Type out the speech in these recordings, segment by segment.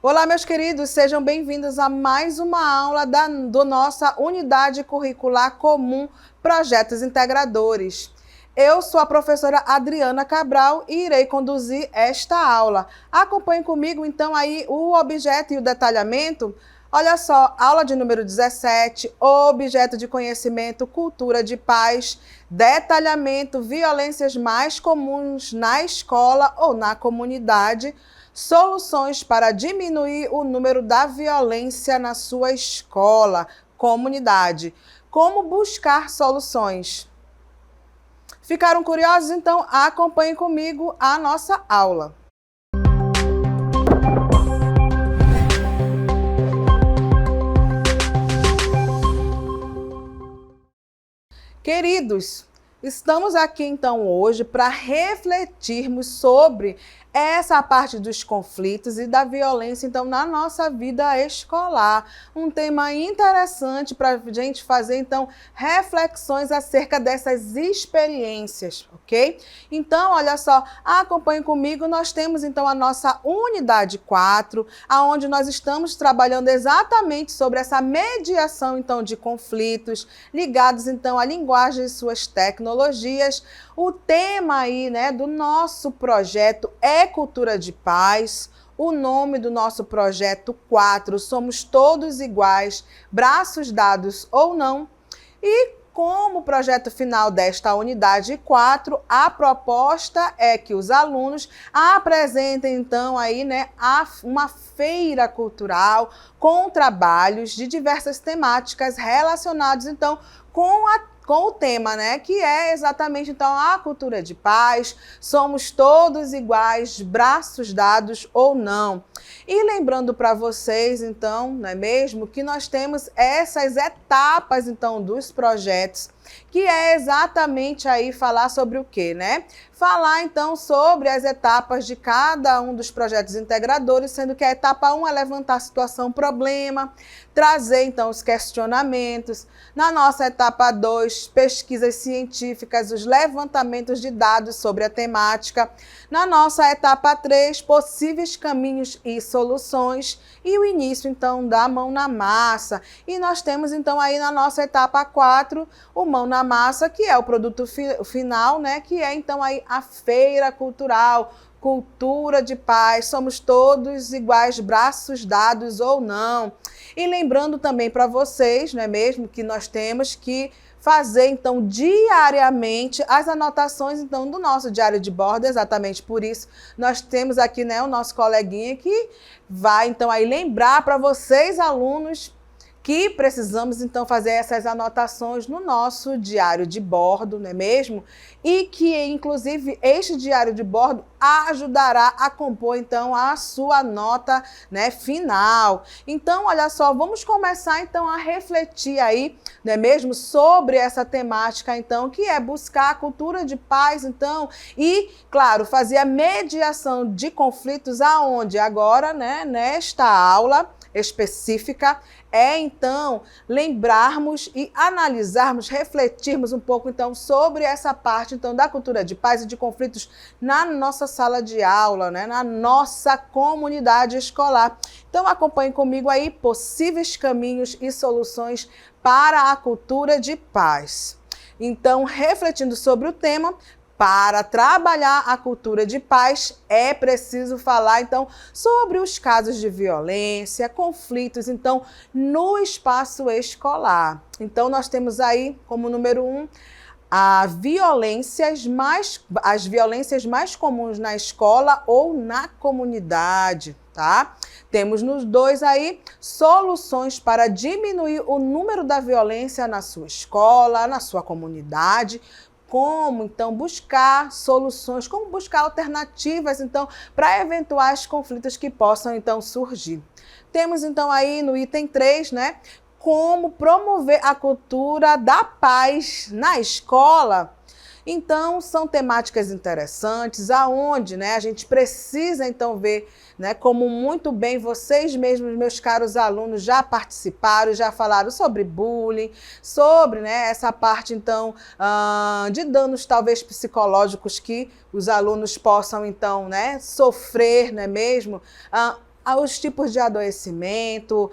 Olá, meus queridos, sejam bem-vindos a mais uma aula do nossa Unidade Curricular Comum Projetos Integradores. Eu sou a professora Adriana Cabral e irei conduzir esta aula. Acompanhe comigo, então, aí o objeto e o detalhamento. Olha só, aula de número 17, objeto de conhecimento, cultura de paz, detalhamento, violências mais comuns na escola ou na comunidade, soluções para diminuir o número da violência na sua escola, comunidade. Como buscar soluções? Ficaram curiosos? Então acompanhem comigo a nossa aula. Queridos, estamos aqui então hoje para refletirmos sobre essa parte dos conflitos e da violência então na nossa vida escolar. Um tema interessante para a gente fazer então reflexões acerca dessas experiências, ok? Então, olha só, acompanhe comigo, nós temos então a nossa unidade 4, aonde nós estamos trabalhando exatamente sobre essa mediação então de conflitos, ligados então à linguagem e suas tecnologias. O tema aí, né, do nosso projeto é Cultura de Paz. O nome do nosso projeto 4, Somos Todos Iguais, Braços Dados ou Não. E como projeto final desta unidade 4, a proposta é que os alunos apresentem então aí, né, uma feira cultural com trabalhos de diversas temáticas relacionados então com o tema, né, que é exatamente então a cultura de paz, somos todos iguais, braços dados ou não. E lembrando para vocês, então, não é mesmo, que nós temos essas etapas então dos projetos, que é exatamente aí falar sobre o quê, né? Falar então sobre as etapas de cada um dos projetos integradores, sendo que a etapa 1 é levantar a situação, problema, trazer então os questionamentos. Na nossa etapa 2, pesquisas científicas, os levantamentos de dados sobre a temática. Na nossa etapa 3, possíveis caminhos e soluções. E o início então da mão na massa. E nós temos então aí na nossa etapa 4, o mão na massa, que é o produto final, né? Que é então aí a feira cultural, cultura de paz, somos todos iguais, braços dados ou não. E lembrando também para vocês, não é mesmo, que nós temos que fazer, então, diariamente as anotações, então, do nosso diário de bordo. Exatamente por isso nós temos aqui, né, o nosso coleguinha que vai, então, aí lembrar para vocês, alunos, que precisamos, então, fazer essas anotações no nosso diário de bordo, não é mesmo? E que, inclusive, este diário de bordo ajudará a compor, então, a sua nota, né, final. Então, olha só, vamos começar, então, a refletir aí, não é mesmo, sobre essa temática, então, que é buscar a cultura de paz, então, e, claro, fazer a mediação de conflitos aonde? Agora, né, nesta aula específica, é então lembrarmos e analisarmos, refletirmos um pouco então sobre essa parte então da cultura de paz e de conflitos na nossa sala de aula, né, na nossa comunidade escolar. Então acompanhe comigo aí possíveis caminhos e soluções para a cultura de paz. Então, refletindo sobre o tema, para trabalhar a cultura de paz, é preciso falar, então, sobre os casos de violência, conflitos, então, no espaço escolar. Então, nós temos aí, como número 1, as violências mais comuns na escola ou na comunidade, tá? Temos nos 2 aí soluções para diminuir o número da violência na sua escola, na sua comunidade. Como, então, buscar soluções, como buscar alternativas, então, para eventuais conflitos que possam, então, surgir. Temos, então, aí no item 3, né, como promover a cultura da paz na escola. Então, são temáticas interessantes, aonde, né, a gente precisa, então, ver, né, como muito bem vocês mesmos, meus caros alunos, já participaram, já falaram sobre bullying, sobre, né, essa parte, então, de danos, talvez, psicológicos que os alunos possam, então, né, sofrer, não é mesmo? os tipos de adoecimento,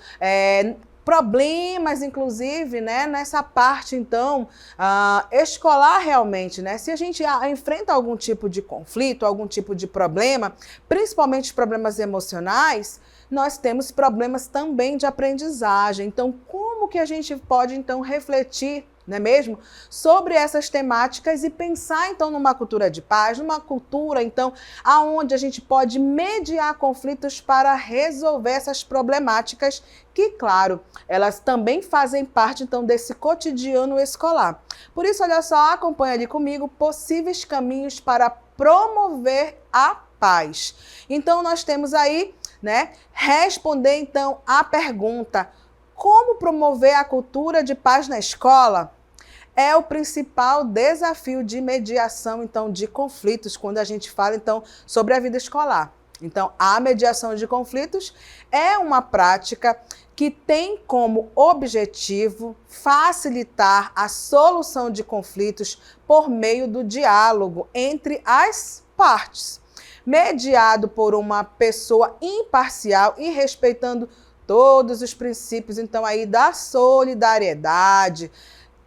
problemas, inclusive, né, nessa parte, então, escolar realmente, né? Se a gente enfrenta algum tipo de conflito, algum tipo de problema, principalmente problemas emocionais, nós temos problemas também de aprendizagem. Então, como que a gente pode, então, refletir, não é mesmo, sobre essas temáticas e pensar, então, numa cultura de paz, numa cultura, então, aonde a gente pode mediar conflitos para resolver essas problemáticas que, claro, elas também fazem parte, então, desse cotidiano escolar. Por isso, olha só, acompanha ali comigo possíveis caminhos para promover a paz. Então, nós temos aí, né, responder, então, a pergunta: como promover a cultura de paz na escola? É o principal desafio de mediação, então, de conflitos, quando a gente fala, então, sobre a vida escolar. Então, a mediação de conflitos é uma prática que tem como objetivo facilitar a solução de conflitos por meio do diálogo entre as partes, mediado por uma pessoa imparcial e respeitando todos os princípios, então, aí da solidariedade,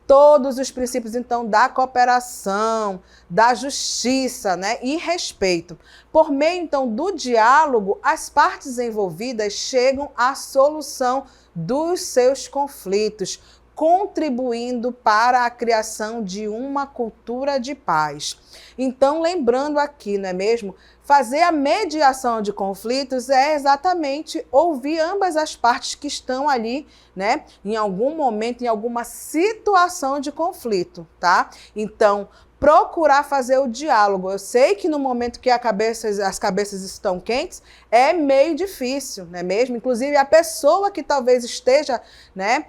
todos os princípios, então, da cooperação, da justiça, né, e respeito. Por meio, então, do diálogo, as partes envolvidas chegam à solução dos seus conflitos, contribuindo para a criação de uma cultura de paz. Então, lembrando aqui, não é mesmo? Fazer a mediação de conflitos é exatamente ouvir ambas as partes que estão ali, né, em algum momento, em alguma situação de conflito, tá? Então, procurar fazer o diálogo. Eu sei que no momento que as cabeças estão quentes, é meio difícil, não é mesmo? Inclusive, a pessoa que talvez esteja, né,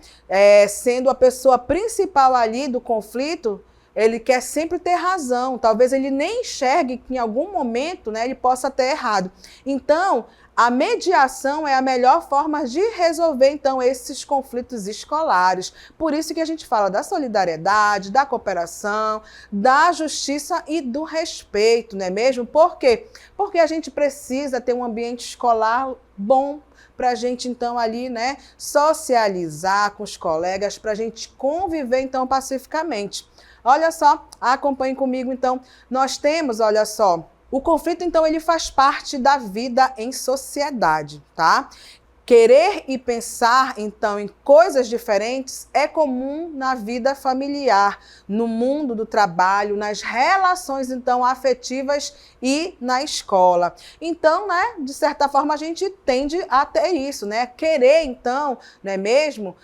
sendo a pessoa principal ali do conflito, ele quer sempre ter razão. Talvez ele nem enxergue que em algum momento, né, ele possa ter errado. Então, a mediação é a melhor forma de resolver, então, esses conflitos escolares. Por isso que a gente fala da solidariedade, da cooperação, da justiça e do respeito, não é mesmo? Por quê? Porque a gente precisa ter um ambiente escolar bom, para a gente, então, ali, né, socializar com os colegas, para a gente conviver, então, pacificamente. Olha só, acompanhe comigo, então, nós temos, olha só, o conflito, então, ele faz parte da vida em sociedade, tá? Querer e pensar, então, em coisas diferentes é comum na vida familiar, no mundo do trabalho, nas relações, então, afetivas e na escola. Então, né, de certa forma, a gente tende a ter isso, né? Querer, então, não é mesmo?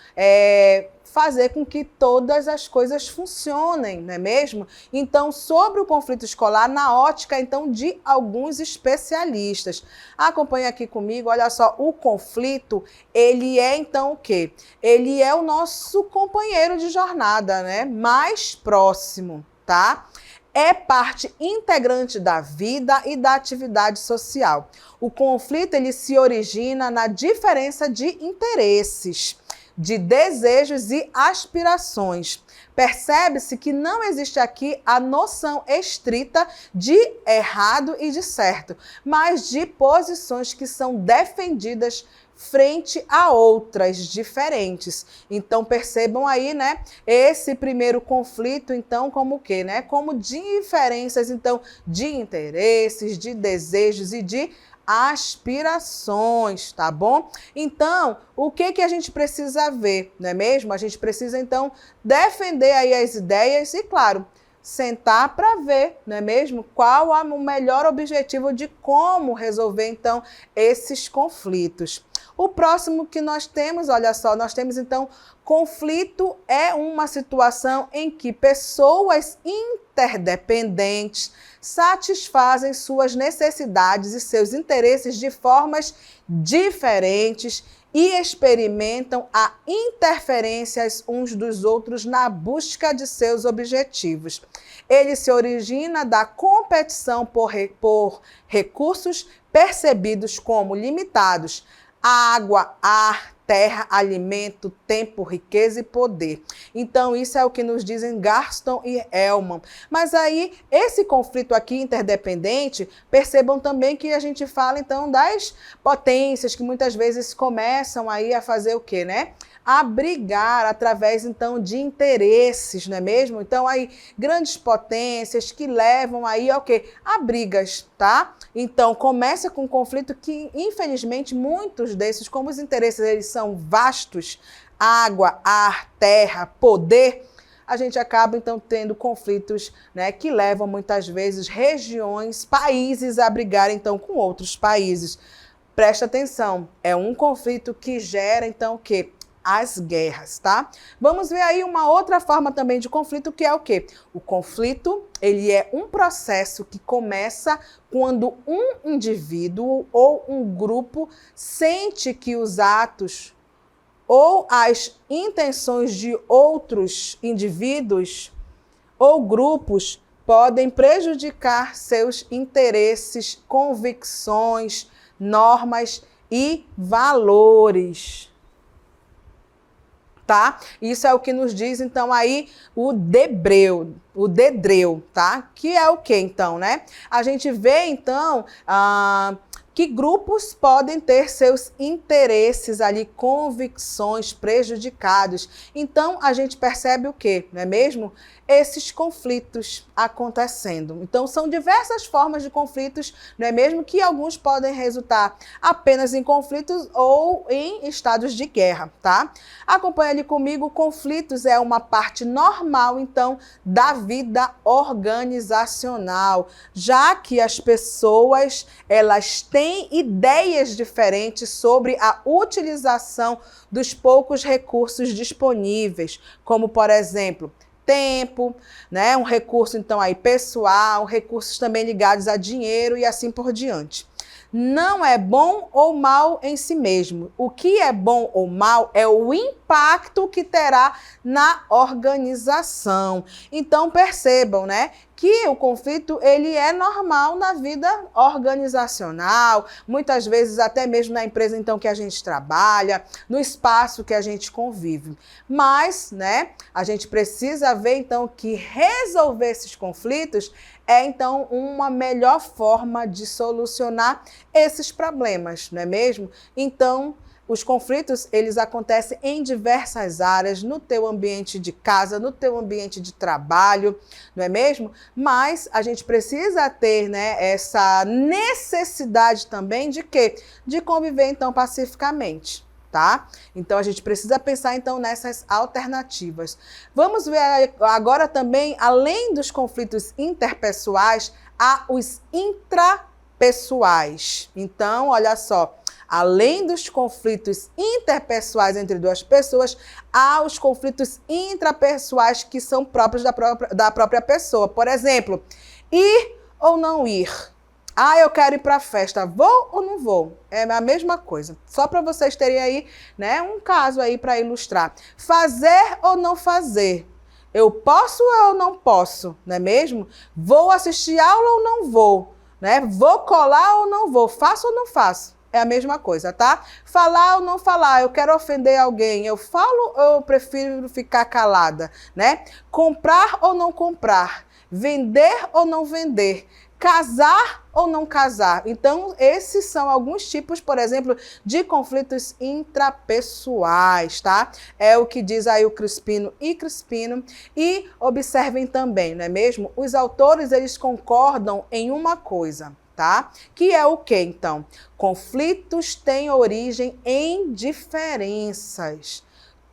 Fazer com que todas as coisas funcionem, não é mesmo? Então, sobre o conflito escolar, na ótica, então, de alguns especialistas. Acompanhe aqui comigo, olha só, o conflito, ele é, então, o quê? Ele é o nosso companheiro de jornada, né? Mais próximo, tá? É parte integrante da vida e da atividade social. O conflito, ele se origina na diferença de interesses, de desejos e aspirações. Percebe-se que não existe aqui a noção estrita de errado e de certo, mas de posições que são defendidas frente a outras diferentes. Então percebam aí, né, esse primeiro conflito, então, como o quê, né? Como diferenças, então, de interesses, de desejos e de aspirações, tá bom? Então, o que a gente precisa ver, não é mesmo? A gente precisa, então, defender aí as ideias e, claro, sentar para ver, não é mesmo? Qual o melhor objetivo de como resolver, então, esses conflitos. O próximo que nós temos, olha só, nós temos, então, conflito é uma situação em que pessoas interdependentes satisfazem suas necessidades e seus interesses de formas diferentes e experimentam a interferências uns dos outros na busca de seus objetivos. Ele se origina da competição por recursos percebidos como limitados: água, ar, terra, alimento, tempo, riqueza e poder. Então, isso é o que nos dizem Garston e Hellman. Mas aí, esse conflito aqui interdependente, percebam também que a gente fala, então, das potências que muitas vezes começam aí a fazer o quê, né? A brigar através, então, de interesses, não é mesmo? Então, aí, grandes potências que levam aí ao quê? A brigas, tá? Então, começa com um conflito que, infelizmente, muitos desses, como os interesses eles são vastos, água, ar, terra, poder, a gente acaba, então, tendo conflitos, né, que levam, muitas vezes, regiões, países a brigarem, então, com outros países. Presta atenção, é um conflito que gera, então, o quê? As guerras, tá? Vamos ver aí uma outra forma também de conflito, que é o quê? O conflito, ele é um processo que começa quando um indivíduo ou um grupo sente que os atos ou as intenções de outros indivíduos ou grupos podem prejudicar seus interesses, convicções, normas e valores. Tá? Isso é o que nos diz, então, aí o Dedreu, tá? Que é o que, então, né? A gente vê, então, que grupos podem ter seus interesses ali, convicções prejudicados. Então, a gente percebe o quê, não é mesmo? Esses conflitos acontecendo. Então, são diversas formas de conflitos, não é mesmo? Que alguns podem resultar apenas em conflitos ou em estados de guerra, tá? Acompanha ali comigo, conflitos é uma parte normal, então, da vida organizacional, já que as pessoas, elas têm ideias diferentes sobre a utilização dos poucos recursos disponíveis, como, por exemplo, tempo, né? Um recurso, então, aí pessoal, recursos também ligados a dinheiro e assim por diante. Não é bom ou mal em si mesmo. O que é bom ou mal é o impacto que terá na organização. Então, percebam, né? Que o conflito, ele é normal na vida organizacional, muitas vezes até mesmo na empresa, então, que a gente trabalha, no espaço que a gente convive. Mas, né, a gente precisa ver, então, que resolver esses conflitos é, então, uma melhor forma de solucionar esses problemas, não é mesmo? Então, os conflitos, eles acontecem em diversas áreas, no teu ambiente de casa, no teu ambiente de trabalho, não é mesmo? Mas a gente precisa ter, né, essa necessidade também de quê? De conviver, então, pacificamente. Tá? Então, a gente precisa pensar, então, nessas alternativas. Vamos ver agora também, além dos conflitos interpessoais, há os intrapessoais. Então, olha só, além dos conflitos interpessoais entre duas pessoas, há os conflitos intrapessoais que são próprios da própria pessoa. Por exemplo, ir ou não ir. Ah, eu quero ir para a festa, vou ou não vou? É a mesma coisa. Só para vocês terem aí, né, um caso aí para ilustrar. Fazer ou não fazer? Eu posso ou não posso, não é mesmo? Vou assistir aula ou não vou? Né? Vou colar ou não vou? Faço ou não faço? É a mesma coisa, tá? Falar ou não falar? Eu quero ofender alguém. Eu falo ou eu prefiro ficar calada, né? Comprar ou não comprar? Vender ou não vender? Casar ou não casar? Então, esses são alguns tipos, por exemplo, de conflitos intrapessoais, tá? É o que diz aí o Crispino e Crispino. E observem também, não é mesmo? Os autores, eles concordam em uma coisa, tá? Que é o quê, então? Conflitos têm origem em diferenças.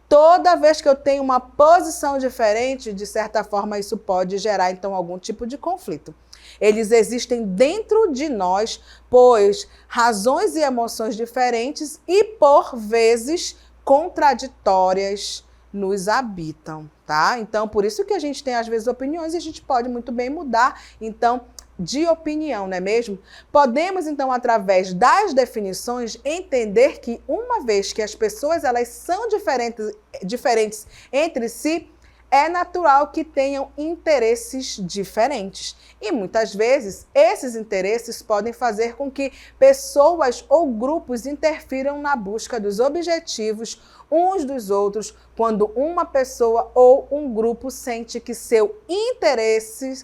Toda vez que eu tenho uma posição diferente, de certa forma, isso pode gerar, então, algum tipo de conflito. Eles existem dentro de nós, pois razões e emoções diferentes e, por vezes, contraditórias nos habitam, tá? Então, por isso que a gente tem, às vezes, opiniões e a gente pode muito bem mudar, então, de opinião, não é mesmo? Podemos, então, através das definições, entender que, uma vez que as pessoas elas são diferentes entre si, é natural que tenham interesses diferentes. E muitas vezes esses interesses podem fazer com que pessoas ou grupos interfiram na busca dos objetivos uns dos outros, quando uma pessoa ou um grupo sente que seus interesses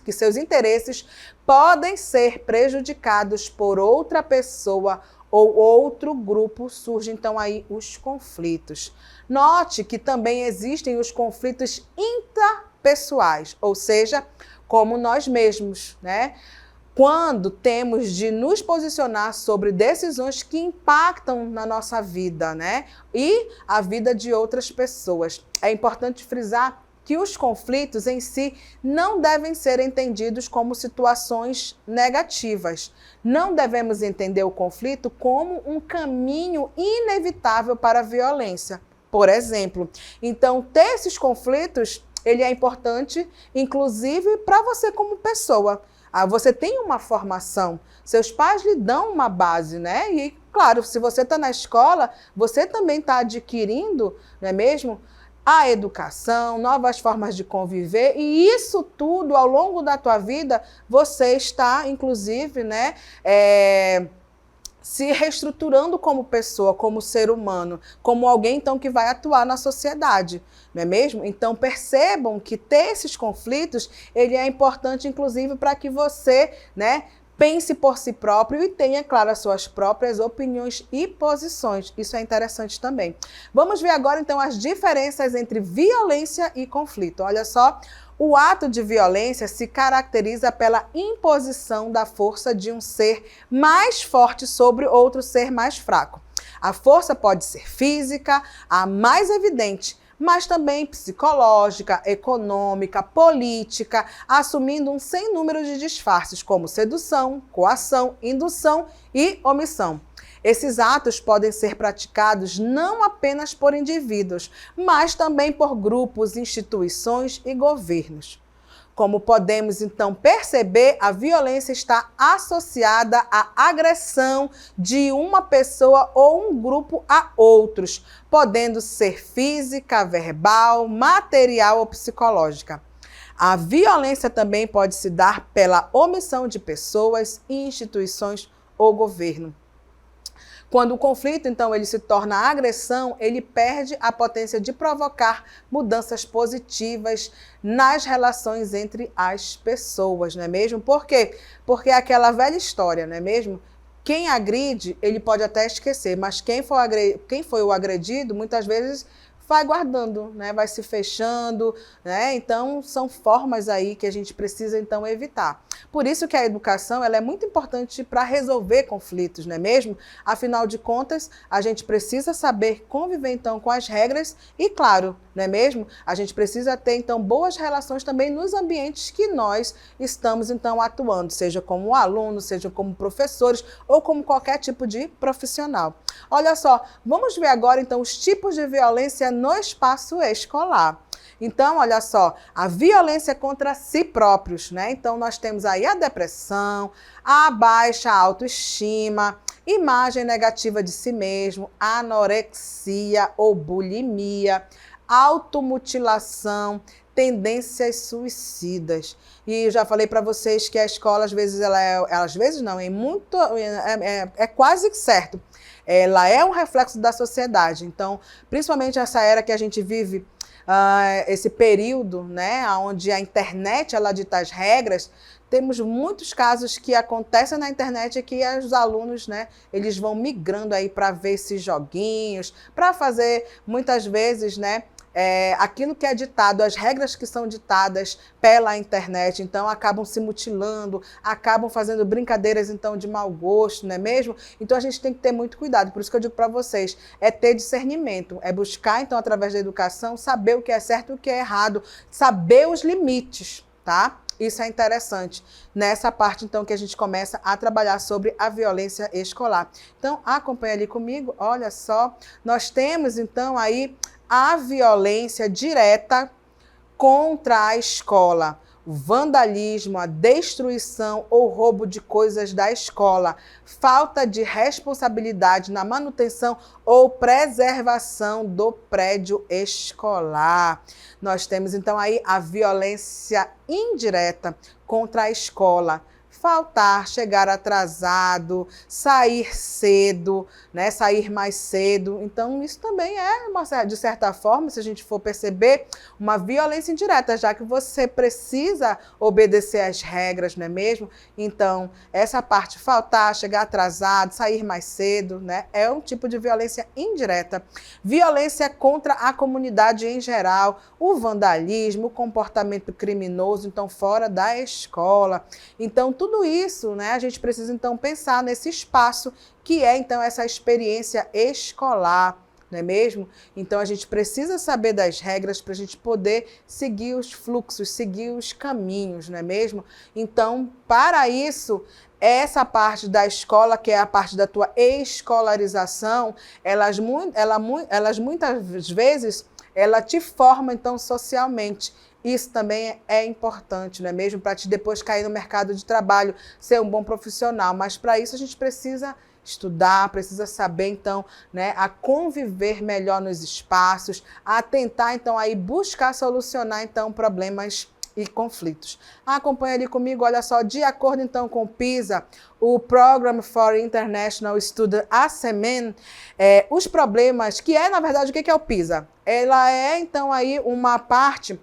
podem ser prejudicados por outra pessoa ou outro grupo, surgem então aí os conflitos. Note que também existem os conflitos interpessoais, ou seja, como nós mesmos, né? Quando temos de nos posicionar sobre decisões que impactam na nossa vida, né? E a vida de outras pessoas. É importante frisar que os conflitos em si não devem ser entendidos como situações negativas. Não devemos entender o conflito como um caminho inevitável para a violência, por exemplo. Então, ter esses conflitos, ele é importante, inclusive, para você como pessoa. Você tem uma formação, seus pais lhe dão uma base, né? E, claro, se você está na escola, você também está adquirindo, não é mesmo? A educação, novas formas de conviver, e isso tudo, ao longo da tua vida, você está, inclusive, né, se reestruturando como pessoa, como ser humano, como alguém, então, que vai atuar na sociedade, não é mesmo? Então, percebam que ter esses conflitos, ele é importante, inclusive, para que você, né, pense por si próprio e tenha, claro, as suas próprias opiniões e posições. Isso é interessante também. Vamos ver agora, então, as diferenças entre violência e conflito. Olha só, o ato de violência se caracteriza pela imposição da força de um ser mais forte sobre outro ser mais fraco. A força pode ser física, a mais evidente, mas também psicológica, econômica, política, assumindo um sem número de disfarces, como sedução, coação, indução e omissão. Esses atos podem ser praticados não apenas por indivíduos, mas também por grupos, instituições e governos. Como podemos, então, perceber, a violência está associada à agressão de uma pessoa ou um grupo a outros, podendo ser física, verbal, material ou psicológica. A violência também pode se dar pela omissão de pessoas, instituições ou governo. Quando o conflito, então, ele se torna agressão, ele perde a potência de provocar mudanças positivas nas relações entre as pessoas, não é mesmo? Por quê? Porque é aquela velha história, não é mesmo? Quem agride, ele pode até esquecer, mas quem foi o agredido, muitas vezes vai guardando, né? Vai se fechando, né? Então, são formas aí que a gente precisa, então, evitar. Por isso que a educação, ela é muito importante para resolver conflitos, não é mesmo? Afinal de contas, a gente precisa saber conviver, então, com as regras e, claro, não é mesmo? A gente precisa ter, então, boas relações também nos ambientes que nós estamos, então, atuando, seja como aluno, seja como professores ou como qualquer tipo de profissional. Olha só, vamos ver agora, então, os tipos de violência no espaço escolar. Então, olha só, a violência contra si próprios, né? Então, nós temos aí a depressão, a baixa autoestima, imagem negativa de si mesmo, anorexia ou bulimia, automutilação, tendências suicidas. E eu já falei para vocês que a escola, às vezes, é quase certo. Ela é um reflexo da sociedade. Então, principalmente essa era que a gente vive, esse período, né, onde a internet ela dita as regras, temos muitos casos que acontecem na internet e que os alunos, né, eles vão migrando aí para ver esses joguinhos, para fazer muitas vezes, né, aquilo que é ditado, as regras que são ditadas pela internet, então acabam se mutilando, acabam fazendo brincadeiras então de mau gosto, não é mesmo? Então a gente tem que ter muito cuidado, por isso que eu digo para vocês, é ter discernimento, é buscar então através da educação saber o que é certo e o que é errado, saber os limites, tá? Isso é interessante. Nessa parte, então, que a gente começa a trabalhar sobre a violência escolar. Então, acompanha ali comigo, olha só. Nós temos, então, aí a violência direta contra a escola. o vandalismo, a destruição ou roubo de coisas da escola, falta de responsabilidade na manutenção ou preservação do prédio escolar. Nós temos então aí a violência indireta contra a escola. Faltar, chegar atrasado, sair cedo, né? Sair mais cedo. Então, isso também é, de certa forma, se a gente for perceber, uma violência indireta, já que você precisa obedecer às regras, não é mesmo? Então, essa parte, faltar, chegar atrasado, sair mais cedo, né? É um tipo de violência indireta. Violência contra a comunidade em geral, o vandalismo, o comportamento criminoso, então, fora da escola. Então, tudo isso, né, a gente precisa, então, pensar nesse espaço que é, então, essa experiência escolar, não é mesmo? Então, a gente precisa saber das regras para a gente poder seguir os fluxos, seguir os caminhos, não é mesmo? Então, para isso, essa parte da escola, que é a parte da tua escolarização, elas muitas vezes, ela te forma, então, socialmente. Isso também é importante, não é mesmo? Para te depois cair no mercado de trabalho, ser um bom profissional. Mas para isso a gente precisa estudar, precisa saber, então, né, a conviver melhor nos espaços, a tentar, então, aí buscar solucionar, então, problemas e conflitos. Acompanha ali comigo, olha só, de acordo, então, com o PISA, o Program for International Student Assessment, os problemas, que é, na verdade, o que é o PISA? Ela é, então, aí uma parte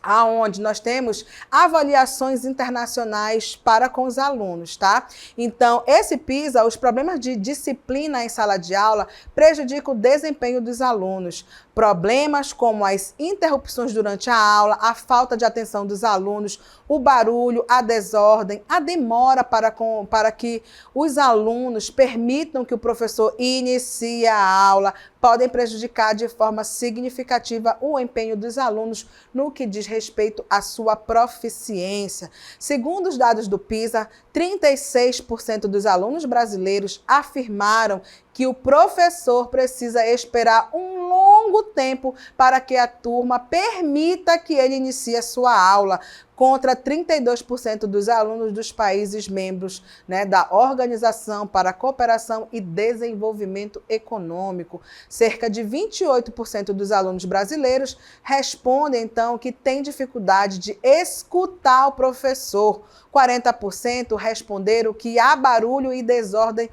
aonde nós temos avaliações internacionais para com os alunos, tá? Então, esse PISA, os problemas de disciplina em sala de aula prejudicam o desempenho dos alunos. Problemas como as interrupções durante a aula, a falta de atenção dos alunos, o barulho, a desordem, a demora para que os alunos permitam que o professor inicie a aula, podem prejudicar de forma significativa o empenho dos alunos no que diz respeito à sua proficiência. Segundo os dados do PISA, 36% dos alunos brasileiros afirmaram que o professor precisa esperar um longo tempo para que a turma permita que ele inicie a sua aula, contra 32% dos alunos dos países membros, né, da Organização para a Cooperação e Desenvolvimento Econômico. Cerca de 28% dos alunos brasileiros respondem, então, que têm dificuldade de escutar o professor. 40% responderam que há barulho e desordem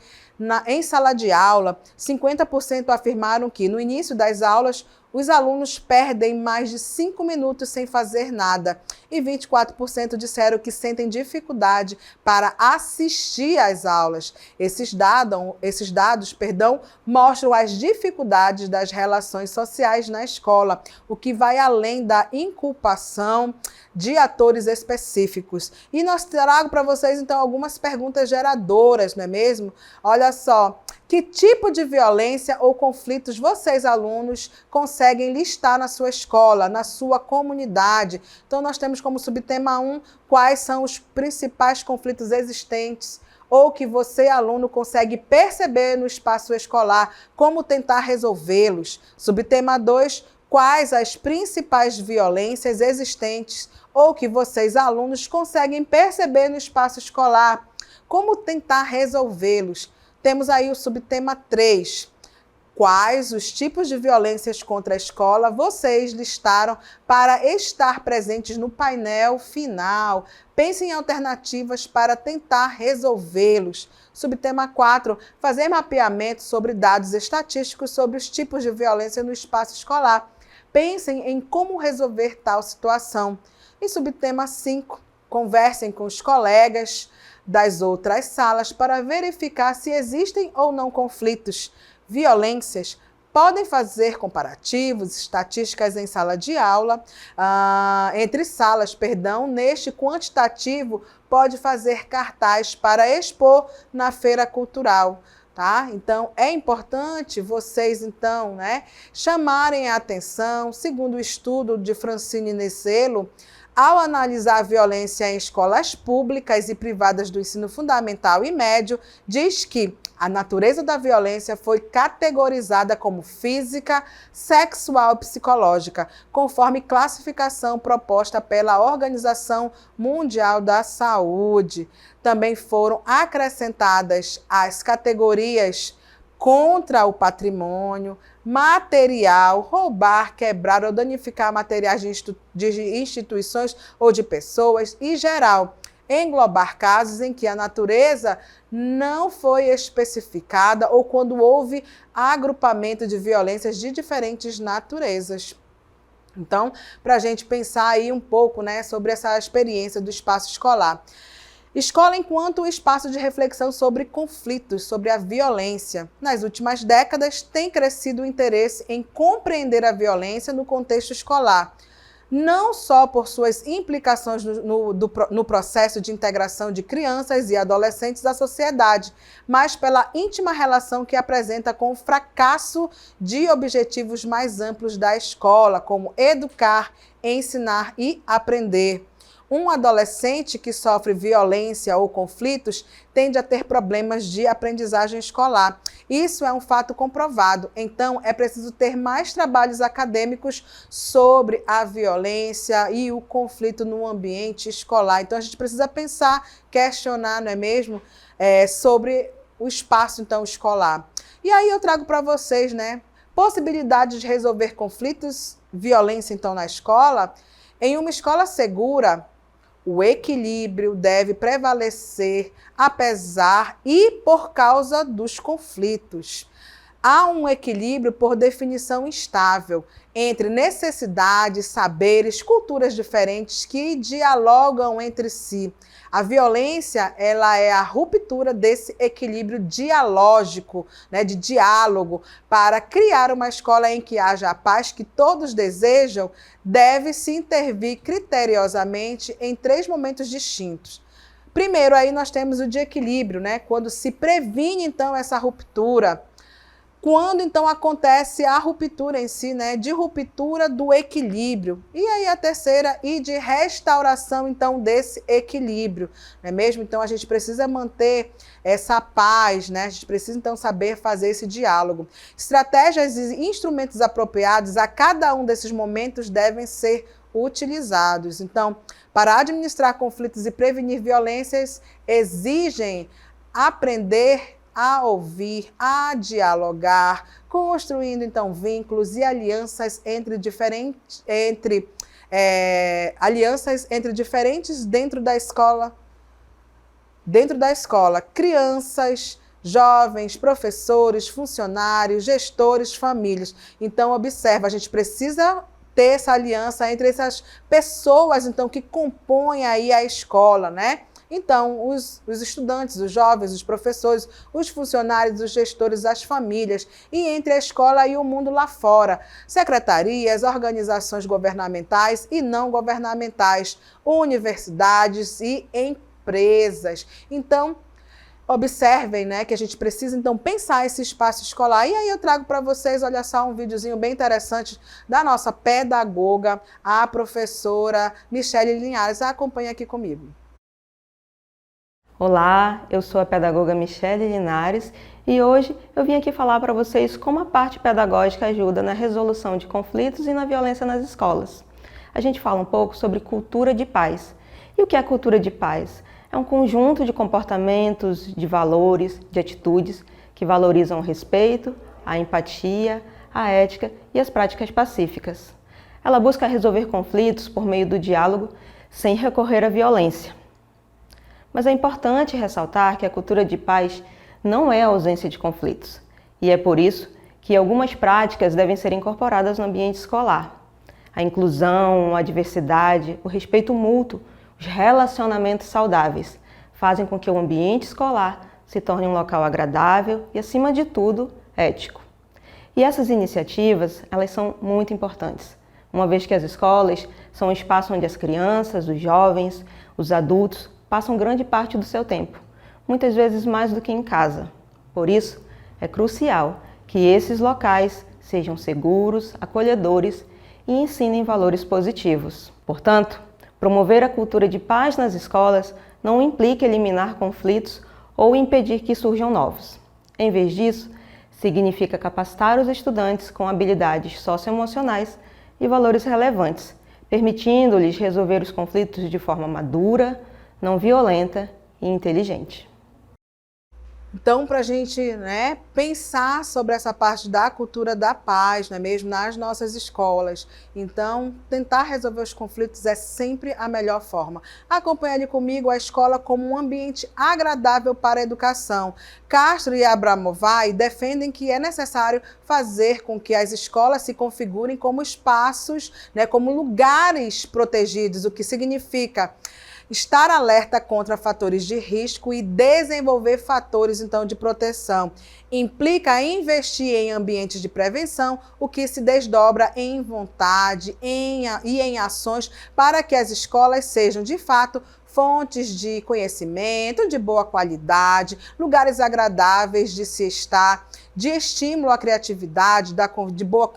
em sala de aula. 50% afirmaram que, no início das aulas, os alunos perdem mais de 5 minutos sem fazer nada. E 24% disseram que sentem dificuldade para assistir às aulas. Esses dados, mostram as dificuldades das relações sociais na escola, o que vai além da inculpação de atores específicos. E nós trago para vocês, então, algumas perguntas geradoras, não é mesmo? Olha só. Que tipo de violência ou conflitos vocês, alunos, conseguem listar na sua escola, na sua comunidade? Então, nós temos como subtema 1, quais são os principais conflitos existentes ou que você, aluno, consegue perceber no espaço escolar, como tentar resolvê-los. Subtema 2, quais as principais violências existentes ou que vocês, alunos, conseguem perceber no espaço escolar, como tentar resolvê-los. Temos aí o subtema 3. Quais os tipos de violências contra a escola vocês listaram para estar presentes no painel final? Pensem em alternativas para tentar resolvê-los. Subtema 4. Fazer mapeamento sobre dados estatísticos sobre os tipos de violência no espaço escolar. Pensem em como resolver tal situação. E subtema 5. Conversem com os colegas das outras salas para verificar se existem ou não conflitos, violências. Podem fazer comparativos, estatísticas em sala de aula, entre salas, neste quantitativo pode fazer cartaz para expor na feira cultural. Tá? Então, é importante vocês, então, né, chamarem a atenção, segundo o estudo de Francine Nesselo, ao analisar a violência em escolas públicas e privadas do ensino fundamental e médio, diz que a natureza da violência foi categorizada como física, sexual e psicológica, conforme classificação proposta pela Organização Mundial da Saúde. Também foram acrescentadas as categorias contra o patrimônio, material, roubar, quebrar ou danificar materiais de instituições ou de pessoas e geral, englobar casos em que a natureza não foi especificada ou quando houve agrupamento de violências de diferentes naturezas. Então, para a gente pensar aí um pouco, né, sobre essa experiência do espaço escolar. Escola enquanto espaço de reflexão sobre conflitos, sobre a violência. Nas últimas décadas, tem crescido o interesse em compreender a violência no contexto escolar, não só por suas implicações no processo de integração de crianças e adolescentes à sociedade, mas pela íntima relação que apresenta com o fracasso de objetivos mais amplos da escola, como educar, ensinar e aprender. Um adolescente que sofre violência ou conflitos tende a ter problemas de aprendizagem escolar. Isso é um fato comprovado. Então, é preciso ter mais trabalhos acadêmicos sobre a violência e o conflito no ambiente escolar. Então, a gente precisa pensar, questionar, não é mesmo, sobre o espaço, então, escolar. E aí eu trago para vocês, né, possibilidades de resolver conflitos, violência, então, na escola. Em uma escola segura, o equilíbrio deve prevalecer apesar e por causa dos conflitos. Há um equilíbrio, por definição, instável entre necessidades, saberes, culturas diferentes que dialogam entre si. A violência, ela é a ruptura desse equilíbrio dialógico, né, de diálogo. Para criar uma escola em que haja a paz que todos desejam, deve-se intervir criteriosamente em 3 momentos distintos. Primeiro, aí nós temos o de equilíbrio, né, quando se previne, então, essa ruptura. Quando, então, acontece a ruptura em si, né, de ruptura do equilíbrio. E aí a terceira, e de restauração, então, desse equilíbrio, não é mesmo? Então, a gente precisa manter essa paz, né? A gente precisa, então, saber fazer esse diálogo. Estratégias e instrumentos apropriados a cada um desses momentos devem ser utilizados. Então, para administrar conflitos e prevenir violências, exigem aprender a ouvir, a dialogar, construindo então vínculos e alianças entre diferentes dentro da escola. Crianças, jovens, professores, funcionários, gestores, famílias. Então, observa, a gente precisa ter essa aliança entre essas pessoas então que compõem aí a escola, né? Então, os estudantes, os jovens, os professores, os funcionários, os gestores, as famílias e entre a escola e o mundo lá fora, secretarias, organizações governamentais e não governamentais, universidades e empresas. Então, observem, né, que a gente precisa, então, pensar esse espaço escolar. E aí eu trago para vocês, olha só, um videozinho bem interessante da nossa pedagoga, a professora Michele Linhares. Acompanha aqui comigo. Olá, eu sou a pedagoga Michele Linares e hoje eu vim aqui falar para vocês como a parte pedagógica ajuda na resolução de conflitos e na violência nas escolas. A gente fala um pouco sobre cultura de paz. E o que é cultura de paz? É um conjunto de comportamentos, de valores, de atitudes que valorizam o respeito, a empatia, a ética e as práticas pacíficas. Ela busca resolver conflitos por meio do diálogo sem recorrer à violência. Mas é importante ressaltar que a cultura de paz não é a ausência de conflitos. E é por isso que algumas práticas devem ser incorporadas no ambiente escolar. A inclusão, a diversidade, o respeito mútuo, os relacionamentos saudáveis fazem com que o ambiente escolar se torne um local agradável e, acima de tudo, ético. E essas iniciativas, elas são muito importantes, uma vez que as escolas são um espaço onde as crianças, os jovens, os adultos passam grande parte do seu tempo, muitas vezes mais do que em casa. Por isso, é crucial que esses locais sejam seguros, acolhedores e ensinem valores positivos. Portanto, Promover a cultura de paz nas escolas não implica eliminar conflitos ou impedir que surjam novos. Em vez disso, significa capacitar os estudantes com habilidades socioemocionais e valores relevantes, permitindo-lhes resolver os conflitos de forma madura, não violenta e inteligente. Então, para a gente pensar sobre essa parte da cultura da paz, não é mesmo, nas nossas escolas. Então, tentar resolver os conflitos é sempre a melhor forma. Acompanhe comigo a escola como um ambiente agradável para a educação. Castro e Abramovay defendem que é necessário fazer com que as escolas se configurem como espaços, como lugares protegidos, o que significa estar alerta contra fatores de risco e desenvolver fatores, então, de proteção. Implica investir em ambientes de prevenção, o que se desdobra em vontade e em ações para que as escolas sejam, de fato, fontes de conhecimento, de boa qualidade, lugares agradáveis de se estar, de estímulo à criatividade,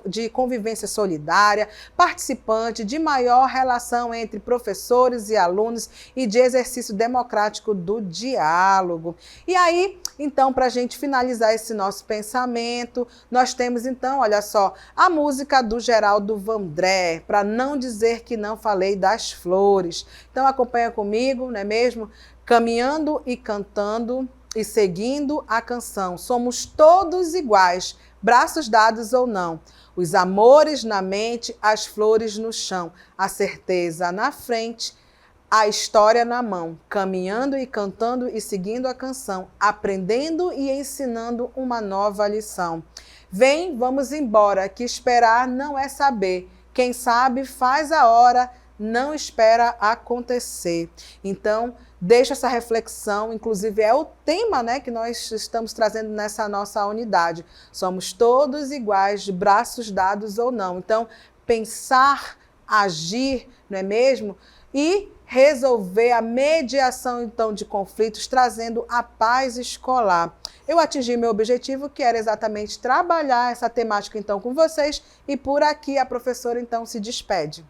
de convivência solidária, participante, de maior relação entre professores e alunos e de exercício democrático do diálogo. E aí, então, para a gente finalizar esse nosso pensamento, nós temos, então, olha só, a música do Geraldo Vandré, para não dizer que não falei das flores. Então, acompanha comigo, não é mesmo? Caminhando e cantando e seguindo a canção. Somos todos iguais, braços dados ou não. Os amores na mente, as flores no chão, a certeza na frente, a história na mão. Caminhando e cantando e seguindo a canção, aprendendo e ensinando uma nova lição. Vem, vamos embora, que esperar não é saber. Quem sabe faz a hora, não espera acontecer. Então, deixa essa reflexão, inclusive é o tema que nós estamos trazendo nessa nossa unidade. Somos todos iguais, de braços dados ou não. Então, pensar, agir, não é mesmo? E resolver a mediação, então, de conflitos, trazendo a paz escolar. Eu atingi meu objetivo, que era exatamente trabalhar essa temática, então, com vocês, e por aqui a professora, então, se despede.